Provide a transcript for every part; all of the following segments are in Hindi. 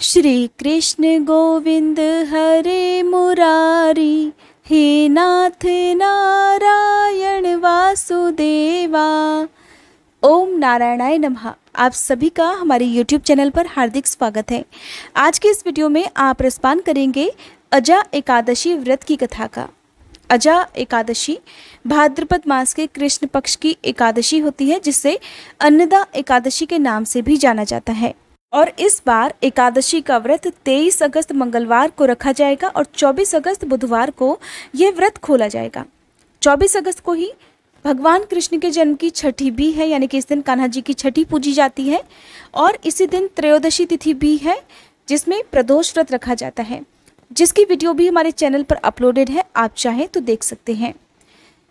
श्री कृष्ण गोविंद हरे मुरारी, हे नाथ नारायण वासुदेवा। ओम नारायणाय नमः। आप सभी का हमारे YouTube चैनल पर हार्दिक स्वागत है। आज के इस वीडियो में आप रसपान करेंगे अजा एकादशी व्रत की कथा का। अजा एकादशी भाद्रपद मास के कृष्ण पक्ष की एकादशी होती है, जिसे अन्नदा एकादशी के नाम से भी जाना जाता है। और इस बार एकादशी का व्रत 23 अगस्त मंगलवार को रखा जाएगा और 24 अगस्त बुधवार को यह व्रत खोला जाएगा। 24 अगस्त को ही भगवान कृष्ण के जन्म की छठी भी है, यानी कि इस दिन कान्हा जी की छठी पूजी जाती है। और इसी दिन त्रयोदशी तिथि भी है, जिसमें प्रदोष व्रत रखा जाता है, जिसकी वीडियो भी हमारे चैनल पर अपलोडेड है, आप चाहें तो देख सकते हैं।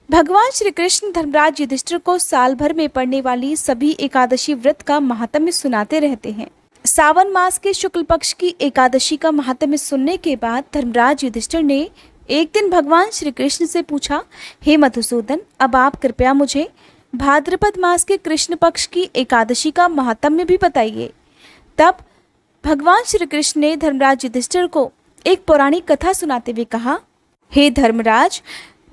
भगवान श्री कृष्ण धर्मराज युधिष्ठिर को साल भर में पड़ने वाली सभी एकादशी व्रत का महात्म्य सुनाते रहते हैं। सावन मास के शुक्ल पक्ष की एकादशी का महात्म्य सुनने के बाद धर्मराज युधिष्ठिर ने एक दिन भगवान श्री कृष्ण से पूछा, हे मधुसूदन, अब आप कृपया मुझे भाद्रपद मास के कृष्ण पक्ष की एकादशी का महात्म्य भी बताइए। तब भगवान श्री कृष्ण ने धर्मराज युधिष्ठिर को एक पौराणिक कथा सुनाते हुए कहा, हे धर्मराज,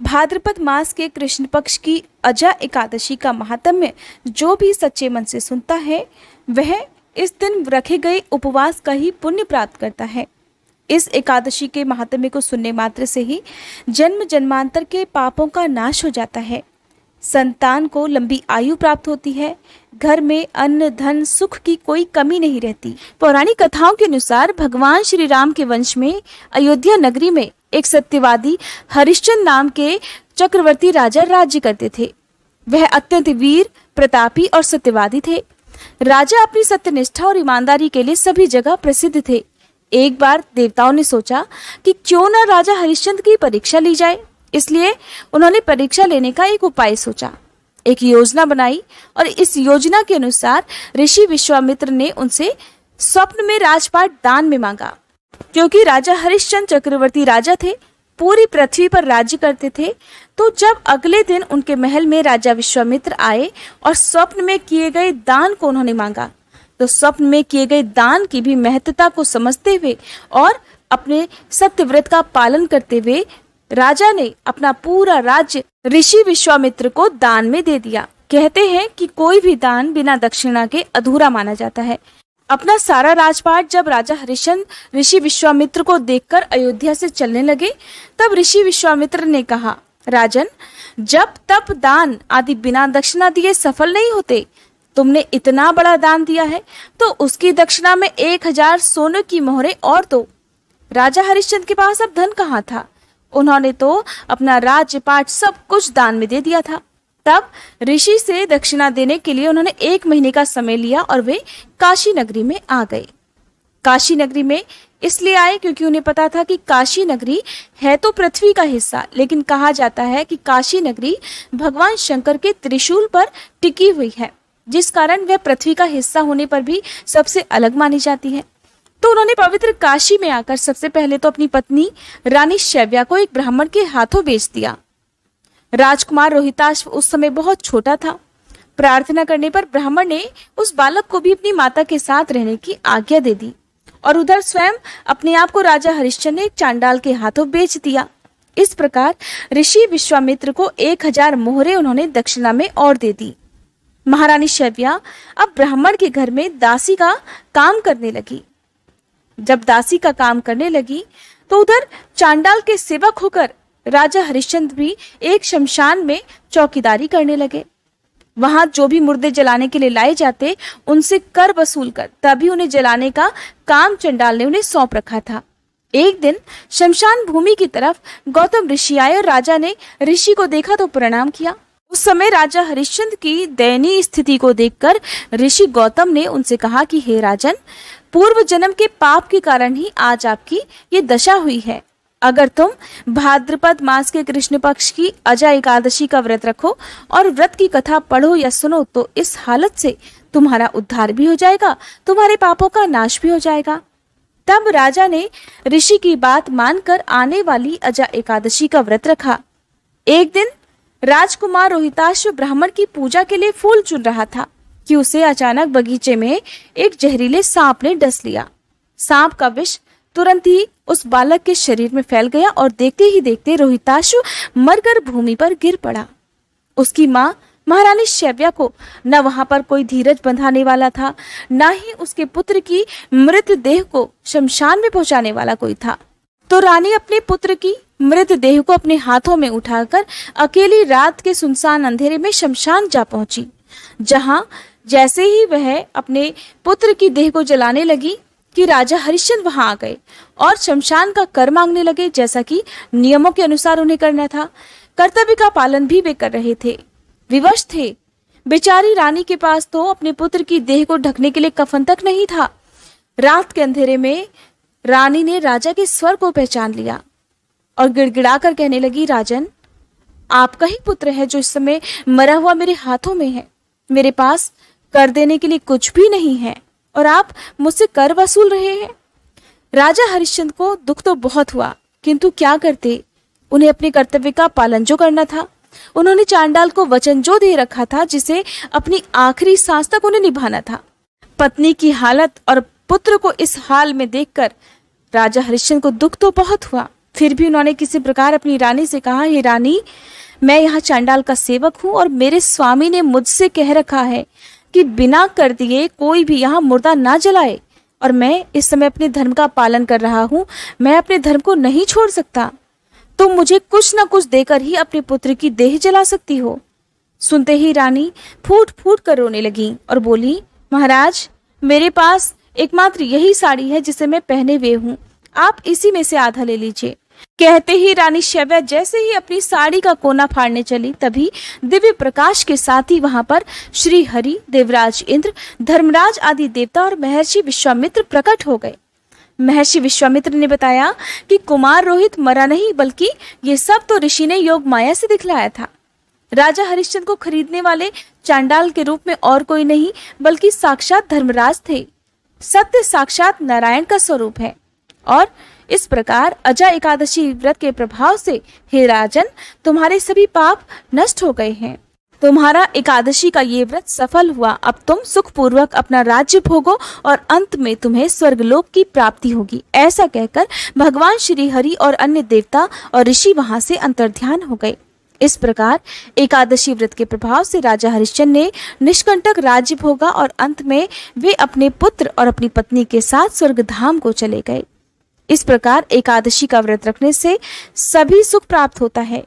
भाद्रपद मास के कृष्ण पक्ष की अजा एकादशी का महात्म्य जो भी सच्चे मन से सुनता है, वह इस दिन रखे गए उपवास का ही पुण्य प्राप्त करता है। इस एकादशी के महात्म्य को सुनने मात्र से ही जन्म जन्मांतर के पापों का नाश हो जाता है, संतान को लंबी आयु प्राप्त होती है, घर में अन्न धन सुख की कोई कमी नहीं रहती। पौराणिक कथाओं के अनुसार भगवान श्री राम के वंश में अयोध्या नगरी में एक सत्यवादी हरिश्चंद्र नाम के चक्रवर्ती राजा राज्य करते थे। वह अत्यंत वीर, प्रतापी और सत्यवादी थे। राजा अपनी सत्यनिष्ठा और ईमानदारी के लिए सभी जगह प्रसिद्ध थे। एक बार देवताओं ने सोचा कि क्यों न राजा हरिश्चंद्र की परीक्षा ली जाए। इसलिए उन्होंने परीक्षा लेने का एक उपाय सोचा, एक योजना बनाई और इस योजना के अनुसार ऋषि विश्वामित्र ने उनसे स्वप्न में राजपाट दान में मांगा। क्योंकि राजा हरिश्चंद्र चक्रवर्ती राजा थे, पूरी पृथ्वी पर राज्य करते थे, तो जब अगले दिन उनके महल में राजा विश्वामित्र आए और स्वप्न में किए गए दान को उन्होंने मांगा, तो स्वप्न में किए गए दान की भी महत्ता को समझते हुए और अपने सत्यव्रत का पालन करते हुए राजा ने अपना पूरा राज्य ऋषि विश्वामित्र को दान में दे दिया। कहते हैं कि कोई भी दान बिना दक्षिणा के अधूरा माना जाता है। अपना सारा राजपाट जब राजा हरिश्चंद्र ऋषि विश्वामित्र को देखकर अयोध्या से चलने लगे, तब ऋषि विश्वामित्र ने कहा, राजन, जब तप दान आदि बिना दक्षिणा दिए सफल नहीं होते, तुमने इतना बड़ा दान दिया है तो उसकी दक्षिणा में 1000 सोने की मोहरें और दो। राजा हरिश्चंद्र के पास अब धन कहाँ था? उन्होंने तो अपना राज्यपाट सब कुछ दान में दे दिया था। तब ऋषि से दक्षिणा देने के लिए उन्होंने 1 महीने का समय लिया और वे काशी नगरी में आ गए। काशी नगरी में इसलिए आए क्योंकि उन्हें पता था कि काशी नगरी है तो पृथ्वी का हिस्सा, लेकिन कहा जाता है कि काशी नगरी भगवान शंकर के त्रिशूल पर टिकी हुई है, जिस कारण वह पृथ्वी का हिस्सा होने पर भी सबसे अलग मानी जाती है। तो उन्होंने पवित्र काशी में आकर सबसे पहले तो अपनी पत्नी रानी शैव्या को एक ब्राह्मण के हाथों बेच दिया। राजकुमार रोहिताश्व उस समय बहुत छोटा था। प्रार्थना करने पर ब्राह्मण ने उस बालक को भी अपनी माता के साथ रहने की आज्ञा दे दी और उधर स्वयं अपने आप को राजा हरिश्चंद्र ने एक चांडाल के हाथों बेच दिया। इस प्रकार ऋषि विश्वामित्र को 1000 मोहरें उन्होंने दक्षिणा में और दे दी। महारानी शैव्या अब ब्राह्मण के घर में दासी का काम करने लगी। जब दासी का काम करने लगी तो उधर चांडाल के सेवक होकर राजा हरिश्चंद्र भी एक शमशान में चौकीदारी करने लगे। वहां जो भी मुर्दे जलाने के लिए लाए जाते, उनसे कर वसूल कर तभी उन्हें जलाने का काम चंडाल ने उन्हें सौंप रखा था। एक दिन शमशान भूमि की तरफ गौतम ऋषि आए और राजा ने ऋषि को देखा तो प्रणाम किया। उस समय राजा हरिश्चंद्र की दयनीय स्थिति को देखकर ऋषि गौतम ने उनसे कहा कि हे राजन, पूर्व जन्म के पाप के कारण ही आज आपकी ये दशा हुई है। अगर तुम भाद्रपद मास के कृष्ण पक्ष की अजा एकादशी का व्रत रखो और व्रत की कथा पढ़ो या सुनो, तो इस हालत से तुम्हारा उद्धार भी हो जाएगा, तुम्हारे पापों का नाश भी हो जाएगा। तब राजा ने ऋषि की बात मानकर आने वाली अजा एकादशी का व्रत रखा। एक दिन राजकुमार रोहिताश्व ब्राह्मण की पूजा के लिए फूल चुन रहा था कि उसे अचानक बगीचे में एक जहरीले सांप ने डस लिया। सांप का विष तुरंत ही उस बालक के शरीर में फैल गया और देखते ही देखते रोहिताशु मरकर भूमि पर गिर पड़ा। उसकी माँ महारानी शैव्या को न वहां पर कोई धीरज बंधाने वाला था, न ही उसके पुत्र की मृतदेह को शमशान में पहुंचाने वाला कोई था। तो रानी अपने पुत्र की मृतदेह को अपने हाथों में उठाकर अकेली रात के सुनसान अंधेरे में शमशान जा पहुंची, जहां जैसे ही वह अपने पुत्र की देह को जलाने लगी कि राजा हरिश्चंद्र वहां आ गए और शमशान का कर मांगने लगे, जैसा कि नियमों के अनुसार उन्हें करना था। कर्तव्य का पालन भी वे कर रहे थे, विवश थे। बेचारी रानी के पास तो अपने पुत्र की देह को ढकने के लिए कफन तक नहीं था। रात के अंधेरे में रानी ने राजा के स्वर को पहचान लिया और गिड़गिड़ा कर कहने लगी, राजन, आपका ही पुत्र है जो इस समय मरा हुआ मेरे हाथों में है। मेरे पास कर देने के लिए कुछ भी नहीं है और आप मुझसे कर वसूल रहे हैं। राजा हरिश्चंद्र को दुख तो बहुत हुआ, किंतु क्या करते, उन्हें अपने कर्तव्य का पालन जो करना था। उन्होंने चांडाल को वचन जो दे रखा था, जिसे अपनी आखिरी सांस तक उन्हें निभाना था। पत्नी की हालत और पुत्र को इस हाल में देखकर राजा हरिश्चंद्र को दुख तो बहुत हुआ, फिर भी उन्होंने किसी प्रकार अपनी रानी से कहा, हे रानी, मैं यहाँ चांडाल का सेवक हूँ और मेरे स्वामी ने मुझसे कह रखा है कि बिना कर दिए कोई भी यहाँ मुर्दा ना जलाए, और मैं इस समय अपने धर्म का पालन कर रहा हूँ। मैं अपने धर्म को नहीं छोड़ सकता। तुम मुझे कुछ न कुछ देकर ही अपने पुत्र की देह जला सकती हो। सुनते ही रानी फूट फूट कर रोने लगी और बोली, महाराज, मेरे पास एकमात्र यही साड़ी है जिसे मैं पहने हुए हूँ, आप इसी में से आधा ले लीजिए। कहते ही रानी शैव्या जैसे ही अपनी साड़ी का कोना फाड़ने चली, तभी दिव्य प्रकाश के साथ ही वहां पर श्री हरि, देवराज इंद्र, धर्मराज आदि देवता और महर्षि विश्वामित्र प्रकट हो गए। महर्षि विश्वामित्र ने बताया कि कुमार रोहित मरा नहीं, बल्कि ये सब तो ऋषि ने योग माया से दिखलाया था। राजा हरिश्चंद्र को खरीदने वाले चांडाल के रूप में और कोई नहीं बल्कि साक्षात धर्मराज थे। सत्य साक्षात नारायण का स्वरूप है। और इस प्रकार अजा एकादशी व्रत के प्रभाव से हे राजन, तुम्हारे सभी पाप नष्ट हो गए हैं। तुम्हारा एकादशी का ये व्रत सफल हुआ। अब तुम सुखपूर्वक अपना राज्य भोगो और अंत में तुम्हें स्वर्गलोक की प्राप्ति होगी। ऐसा कहकर भगवान श्री हरि और अन्य देवता और ऋषि वहां से अंतर्ध्यान हो गए। इस प्रकार एकादशी व्रत के प्रभाव से राजा हरिश्चंद्र ने निष्कंटक राज्य भोगा और अंत में वे अपने पुत्र और अपनी पत्नी के साथ स्वर्गधाम को चले गए। इस प्रकार एकादशी का व्रत रखने से सभी सुख प्राप्त होता है।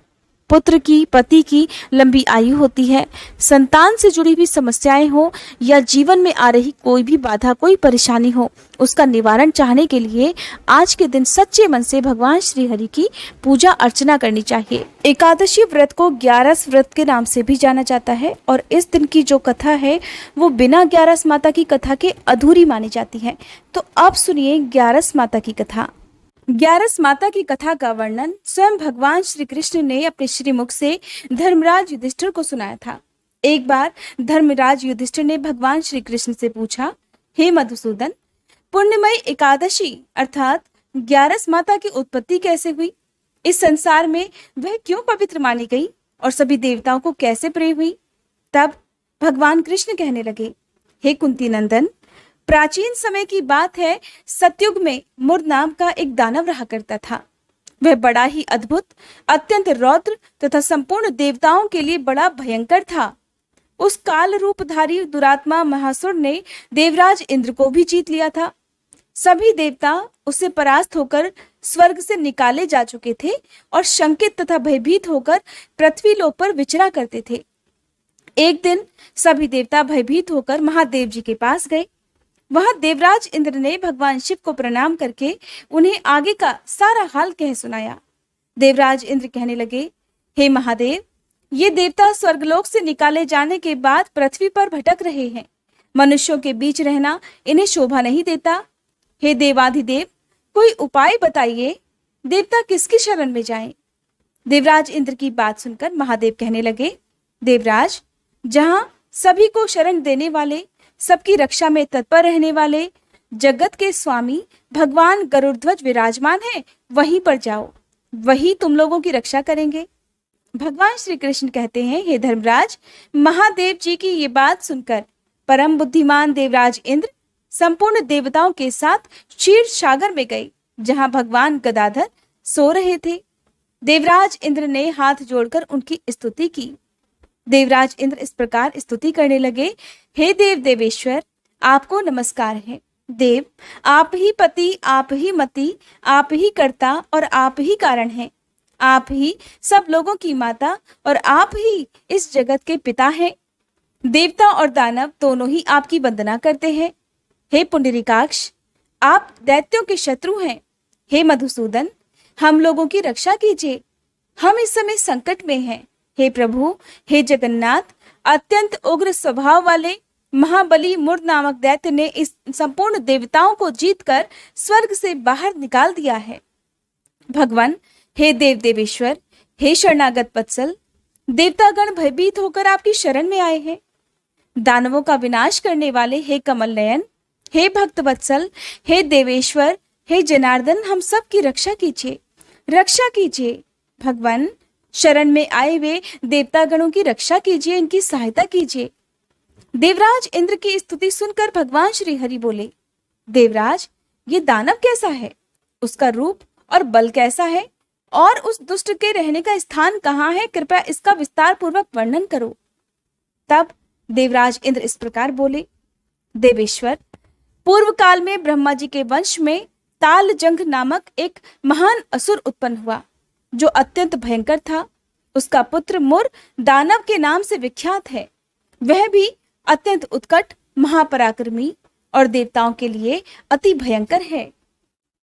पुत्र की, पति की लंबी आयु होती है। संतान से जुड़ी हुई समस्याएं हो या जीवन में आ रही कोई भी बाधा, कोई परेशानी हो, उसका निवारण चाहने के लिए आज के दिन सच्चे मन से भगवान श्री हरि की पूजा अर्चना करनी चाहिए। एकादशी व्रत को 11 व्रत के नाम से भी जाना जाता है और इस दिन की जो कथा है वो बिना 11 माता की कथा के अधूरी मानी जाती है। तो अब सुनिए 11 माता की कथा। 11 माता की कथा का वर्णन स्वयं भगवान श्री कृष्ण ने अपने श्रीमुख से धर्मराज युधिष्ठिर को सुनाया था। एक बार धर्मराज युधिष्ठिर ने भगवान श्री कृष्ण से पूछा, हे मधुसूदन, पुण्यमयी एकादशी अर्थात 11 माता की उत्पत्ति कैसे हुई? इस संसार में वह क्यों पवित्र मानी गई और सभी देवताओं को कैसे प्रिय हुई? तब भगवान कृष्ण कहने लगे, हे कुंती नंदन, प्राचीन समय की बात है। सतयुग में मुर नाम का एक दानव रहा करता था। वह बड़ा ही अद्भुत, अत्यंत रौद्र तथा संपूर्ण देवताओं के लिए बड़ा भयंकर था। उस काल रूपधारी दुरात्मा महासुर ने देवराज इंद्र को भी जीत लिया था। सभी देवता उससे परास्त होकर स्वर्ग से निकाले जा चुके थे और शंकित तथा भयभीत होकर पृथ्वी लोक पर विचरा करते थे। एक दिन सभी देवता भयभीत होकर महादेव जी के पास गए। वहां देवराज इंद्र ने भगवान शिव को प्रणाम करके उन्हें आगे का सारा हाल कह सुनाया। देवराज इंद्र कहने लगे, हे महादेव, ये देवता स्वर्गलोक से निकाले जाने के बाद पृथ्वी पर भटक रहे हैं। मनुष्यों के बीच रहना इन्हें शोभा नहीं देता। हे देवाधिदेव, कोई उपाय बताइए, देवता किसकी शरण में जाएं? देवराज इंद्र की बात सुनकर महादेव कहने लगे, देवराज, जहां सभी को शरण देने वाले, सबकी रक्षा में तत्पर रहने वाले जगत के स्वामी भगवान गरुड़ध्वज विराजमान है, वहीं पर जाओ, वही तुम लोगों की रक्षा करेंगे। भगवान श्री कृष्ण कहते हैं, हे धर्मराज, महादेव जी की ये बात सुनकर परम बुद्धिमान देवराज इंद्र संपूर्ण देवताओं के साथ क्षीर सागर में गए, जहां भगवान गदाधर सो रहे थे। देवराज इंद्र ने हाथ जोड़कर उनकी स्तुति की। देवराज इंद्र इस प्रकार स्तुति करने लगे, हे देव देवेश्वर, आपको नमस्कार है। देव, आप ही पति, आप ही मति, आप ही कर्ता और आप ही कारण हैं। आप ही सब लोगों की माता और आप ही इस जगत के पिता हैं। देवता और दानव दोनों ही आपकी वंदना करते हैं। हे पुंडरीकाक्ष, आप दैत्यों के शत्रु हैं। हे मधुसूदन, हम लोगों की रक्षा कीजिए, हम इस समय संकट में हैं। हे प्रभु, हे जगन्नाथ, अत्यंत उग्र स्वभाव वाले महाबली मुर नामक दैत्य ने इस संपूर्ण देवताओं को जीतकर स्वर्ग से बाहर निकाल दिया है। भगवान, हे देव देवेश्वर, हे शरणागत वत्सल, देवतागण भयभीत होकर आपकी शरण में आए हैं। दानवों का विनाश करने वाले हे कमल नयन, हे भक्त वत्सल, हे देवेश्वर, हे जनार्दन, हम सब की रक्षा कीजिए, रक्षा कीजिए। भगवान, शरण में आए हुए देवतागणों की रक्षा कीजिए, इनकी सहायता कीजिए। देवराज इंद्र की स्तुति सुनकर भगवान श्री हरि बोले, देवराज, ये दानव कैसा है? उसका रूप और बल कैसा है? और उस दुष्ट के रहने का स्थान कहाँ है? कृपया इसका विस्तार पूर्वक वर्णन करो। तब देवराज इंद्र इस प्रकार बोले, देवेश्वर, पूर्व काल में ब्रह्मा जी के वंश में तालजंघ नामक एक महान असुर उत्पन्न हुआ, जो अत्यंत भयंकर था। उसका पुत्र मुर दानव के नाम से विख्यात है। वह भी अत्यंत उत्कट, महापराक्रमी और देवताओं के लिए अति भयंकर है।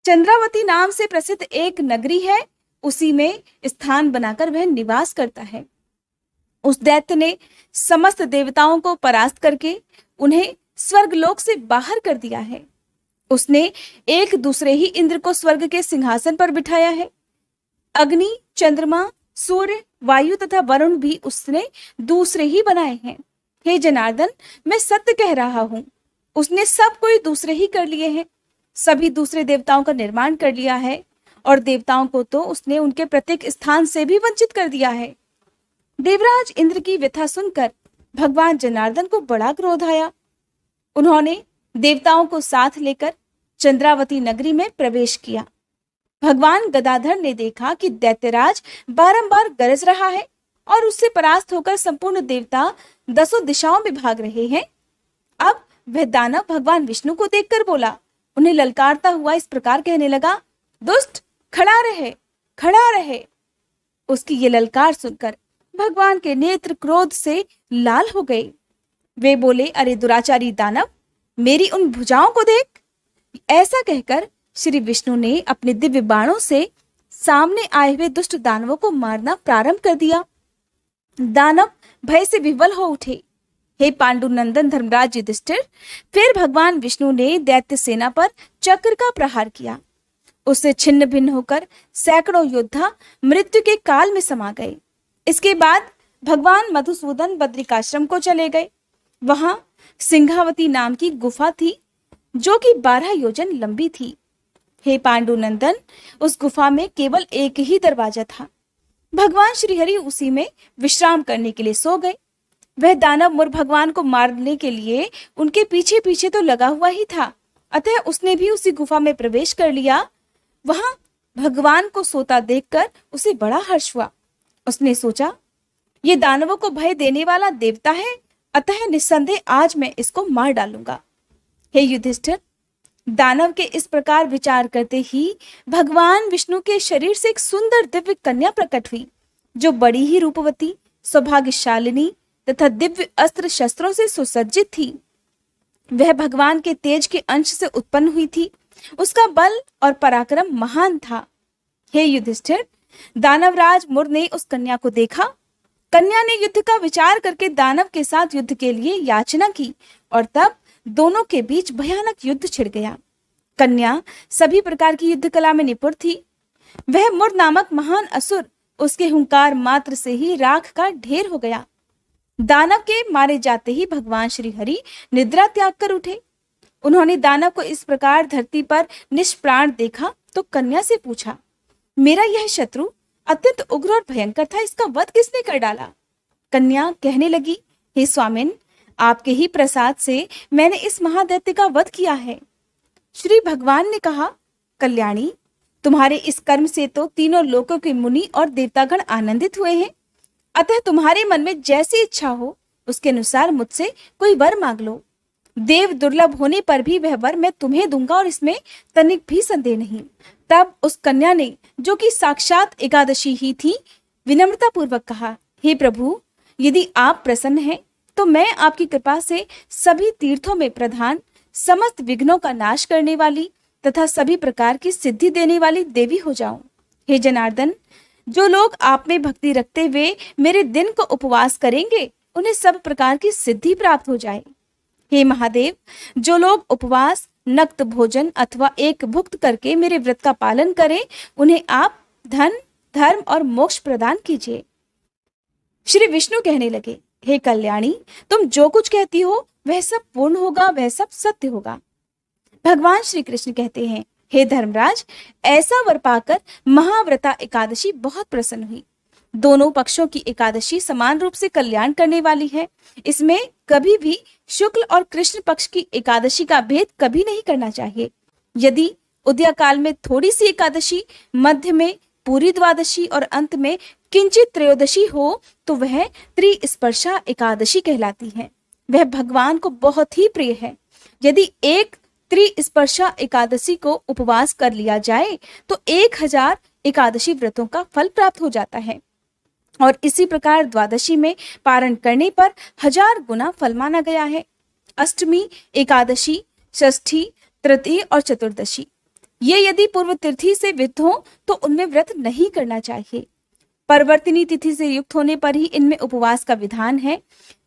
चंद्रावती नाम से प्रसिद्ध एक नगरी है, उसी में स्थान बनाकर वह निवास करता है। उस दैत्य ने समस्त देवताओं को परास्त करके उन्हें स्वर्गलोक से बाहर कर दिया है। उसने एक दूसरे ही इंद्र को स्वर्ग के सिंहासन पर बिठाया है। अग्नि, चंद्रमा, सूर्य, वायु तथा वरुण भी उसने दूसरे ही बनाए हैं। हे जनार्दन, मैं सत्य कह रहा हूं, उसने सब कोई दूसरे ही कर लिए हैं। सभी दूसरे देवताओं का निर्माण कर लिया है और देवताओं को तो उसने उनके प्रत्येक स्थान से भी वंचित कर दिया है। देवराज इंद्र की व्यथा सुनकर भगवान जनार्दन को बड़ा क्रोध आया। उन्होंने देवताओं को साथ लेकर चंद्रावती नगरी में प्रवेश किया। भगवान गदाधर ने देखा कि दैत्यराज बारंबार गरज रहा है और उससे परास्त होकर संपूर्ण देवता दसों दिशाओं में भाग रहे हैं। अब वह दानव भगवान विष्णु को देखकर बोला, उन्हें ललकारता हुआ इस प्रकार कहने लगा, दुष्ट, खड़ा रहे, खड़ा रहे। उसकी ये ललकार सुनकर भगवान के नेत्र क्रोध से लाल हो गए। वे बोले, अरे दुराचारी दानव, मेरी उन भुजाओं को देख। ऐसा कहकर श्री विष्णु ने अपने दिव्य बाणों से सामने आए हुए दुष्ट दानवों को मारना प्रारंभ कर दिया। दानव भय से विवल हो उठे। हे पांडुनंदन धर्मराज युधिष्ठिर, फिर भगवान विष्णु ने दैत्य सेना पर चक्र का प्रहार किया। उससे छिन्न भिन्न होकर सैकड़ों योद्धा मृत्यु के काल में समा गए। इसके बाद भगवान मधुसूदन बद्रिकाश्रम को चले गए। वहां सिंहावती नाम की गुफा थी, जो कि 12 योजन लंबी थी। हे पांडुनंदन, उस गुफा में केवल एक ही दरवाजा था। भगवान श्रीहरि उसी में विश्राम करने के लिए सो गए। वह दानव मुर भगवान को मारने के लिए उनके पीछे पीछे तो लगा हुआ ही था, अतः उसने भी उसी गुफा में प्रवेश कर लिया। वहां भगवान को सोता देखकर उसे बड़ा हर्ष हुआ। उसने सोचा, ये दानवों को भय देने वाला देवता है, अतः निस्संदेह आज मैं इसको मार डालूंगा। हे युधिष्ठिर, दानव के इस प्रकार विचार करते ही भगवान विष्णु के शरीर से एक सुंदर दिव्य कन्या प्रकट हुई, जो बड़ी ही रूपवती, सौभाग्यशालिनी तथा दिव्य अस्त्र शस्त्रों से सुसज्जित थी। वह भगवान के तेज के अंश से उत्पन्न हुई थी। उसका बल और पराक्रम महान था। हे युधिष्ठिर, दानवराज मुर ने उस कन्या को देखा। कन्या ने युद्ध का विचार करके दानव के साथ युद्ध के लिए याचना की और तब दोनों के बीच भयानक युद्ध छिड़ गया। कन्या सभी प्रकार की युद्ध कला में निपुण थी। वह मुर नामक महान असुर उसके हुंकार मात्र से ही राख का ढेर हो गया। दानव के मारे जाते ही भगवान श्री हरि निद्रा त्याग कर उठे। उन्होंने दानव को इस प्रकार धरती पर निष्प्राण देखा तो कन्या से पूछा, मेरा यह शत्रु अत्यंत उग्र और भयंकर था, इसका वध किसने कर डाला? कन्या कहने लगी, हे स्वामिन, आपके ही प्रसाद से मैंने इस महादैत्य का वध किया है। श्री भगवान ने कहा, कल्याणी, तुम्हारे इस कर्म से तो तीनों लोकों के मुनि और देवतागण आनंदित हुए हैं। अतः तुम्हारे मन में जैसी इच्छा हो उसके अनुसार मुझसे कोई वर मांग लो। देव दुर्लभ होने पर भी वह वर मैं तुम्हें दूंगा और इसमें तनिक भी संदेह नहीं। तब उस कन्या ने, जो कि साक्षात एकादशी ही थी, विनम्रता पूर्वक कहा, हे प्रभु, यदि आप प्रसन्न हैं तो मैं आपकी कृपा से सभी तीर्थों में प्रधान, समस्त विघ्नों का नाश करने वाली तथा सभी प्रकार की सिद्धि देने वाली देवी हो जाऊं। हे जनार्दन, जो लोग आप में भक्ति रखते हुए मेरे दिन को उपवास करेंगे उन्हें सब प्रकार की सिद्धि प्राप्त हो जाए। हे महादेव, जो लोग उपवास, नक्त भोजन अथवा एक भुक्त करके मेरे व्रत का पालन करें उन्हें आप धन, धर्म और मोक्ष प्रदान कीजिए। श्री विष्णु कहने लगे, हे कल्याणी, तुम जो कुछ कहती हो वह सब पूर्ण होगा, वह सब सत्य होगा। भगवान श्री कृष्ण कहते हैं, हे धर्मराज, ऐसा वर पाकर महाव्रता एकादशी बहुत प्रसन्न हुई। दोनों पक्षों की एकादशी समान रूप से कल्याण करने वाली है। इसमें कभी भी शुक्ल और कृष्ण पक्ष की एकादशी का भेद कभी नहीं करना चाहिए। यदि उदय काल में थोड़ी सी एकादशी, मध्य में पूरी द्वादशी और अंत में किंचित त्रयोदशी हो तो वह त्रिस्पर्शा एकादशी कहलाती है। वह भगवान को बहुत ही प्रिय है। यदि एक त्रिस्पर्शा एकादशी को उपवास कर लिया जाए तो 1000 एकादशी व्रतों का फल प्राप्त हो जाता है और इसी प्रकार द्वादशी में पारण करने पर 1000 गुना फल माना गया है। अष्टमी, एकादशी, षष्ठी, तृतीय और चतुर्दशी ये यदि पूर्व तिथि से विद्ध हो तो उनमें व्रत नहीं करना चाहिए। परवर्तिनी तिथि से युक्त होने पर ही इनमें उपवास का विधान है।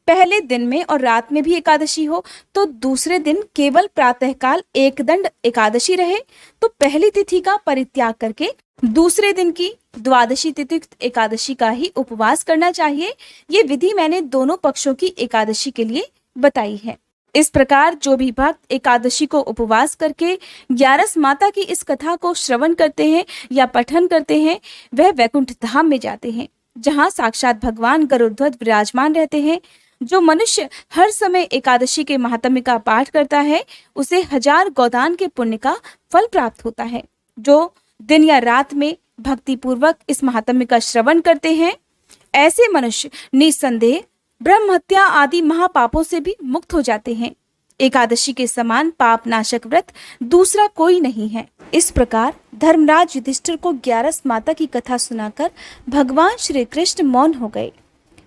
पहले दिन में और रात में भी एकादशी हो तो दूसरे दिन केवल प्रातःकाल एकदंड एकादशी रहे तो पहली तिथि का परित्याग करके दूसरे दिन की द्वादशी तिथि एकादशी का ही उपवास करना चाहिए। ये विधि मैंने दोनों पक्षों की एकादशी के लिए बताई है। इस प्रकार जो भी भक्त एकादशी को उपवास करके 11 माता की इस कथा को श्रवण करते हैं या पठन करते हैं वह वैकुंठ धाम में जाते हैं, जहाँ साक्षात भगवान गरुड़ध्वज विराजमान रहते हैं। जो मनुष्य हर समय एकादशी के महात्म्य का पाठ करता है उसे 1000 गोदान के पुण्य का फल प्राप्त होता है। जो दिन या रात में भक्ति पूर्वक इस महात्म्य का श्रवण करते हैं ऐसे मनुष्य निसंदेह ब्रह्म हत्या आदि महापापों से भी मुक्त हो जाते हैं। एकादशी के समान पाप नाशक व्रत दूसरा कोई नहीं है। इस प्रकार धर्मराज युधिष्ठिर को 11 माता की कथा सुनाकर भगवान श्री कृष्ण मौन हो गए।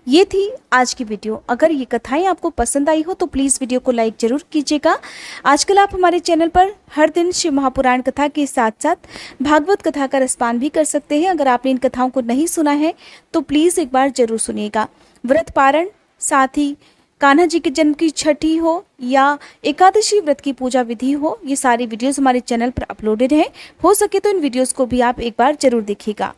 ये थी आज की वीडियो। अगर ये कथाएं आपको पसंद आई हो तो प्लीज़ वीडियो को लाइक जरूर कीजिएगा। आजकल आप हमारे चैनल पर हर दिन शिव महापुराण कथा के साथ साथ भागवत कथा का रसपान भी कर सकते हैं। अगर आपने इन कथाओं को नहीं सुना है तो प्लीज़ एक बार जरूर सुनिएगा। व्रत पारण, साथ ही कान्हा जी के जन्म की छठी हो या एकादशी व्रत की पूजा विधि हो, ये सारी वीडियोस हमारे चैनल पर अपलोडेड है। हो सके तो इन वीडियोस को भी आप एक बार जरूर देखिएगा।